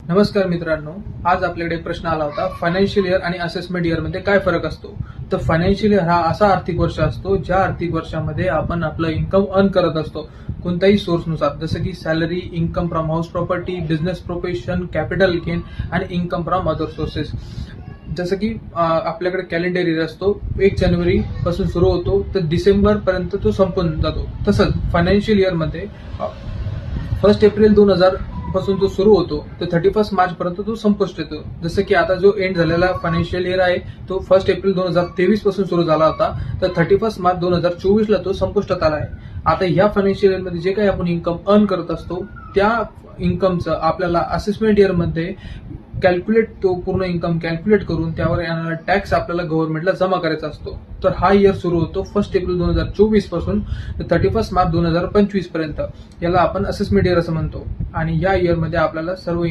नमस्कार मित्रांनो, आज आपल्याकडे एक प्रश्न आला होता. फायनान्शियल इयर आणि असेसमेंट इयर मध्ये काय फरक असतो? तर फायनान्शियल इयर हा असा आर्थिक वर्ष असतो ज्या आर्थिक वर्षामध्ये आपण आपलं इन्कम अर्न करत असतो कोणत्याही सोर्सनुसार, जसं की salary, income from house property, business profession, capital gain आणि इन्कम फ्रॉम अदर सोर्सेस. जसं की आपल्याकडे कॅलेंडर इयर असतो, 1 जानेवारी पासून सुरू होतो तर डिसेंबर पर्यंत तो संपून जातो. तसंच फायनान्शियल इयर मध्ये 1 एप्रिल 2000 पासून तो सुरू होतो तर 31 मार्च पर्यंत तो संपुष्ट येतो. जसं की आता जो एंड झालेला फायनान्शियल इयर आहे तो 1 एप्रिल 2023 पासून सुरू झाला होता तर 31 मार्च 2024 ला तो संपुष्टात आला आहे. आता ह्या फायनान्शियल इयर मध्ये जे काही आपण इन्कम अर्न करत असतो त्या इन्कमचं आपल्याला असेसमेंट इयर मध्ये तो पूर्ण इन्कम कॅल्क्युलेट करून त्यावर येणारा टॅक्स आपल्याला गव्हर्नमेंटला जमा करायचा असतो. तर हा इयर सुरू होतो 1 एप्रिल 2024 पासून 31 मार्च 2025 पर्यंत. याला आपण असेसमेंट इयर असं म्हणतो आणि या इयर मध्ये आपल्याला सर्व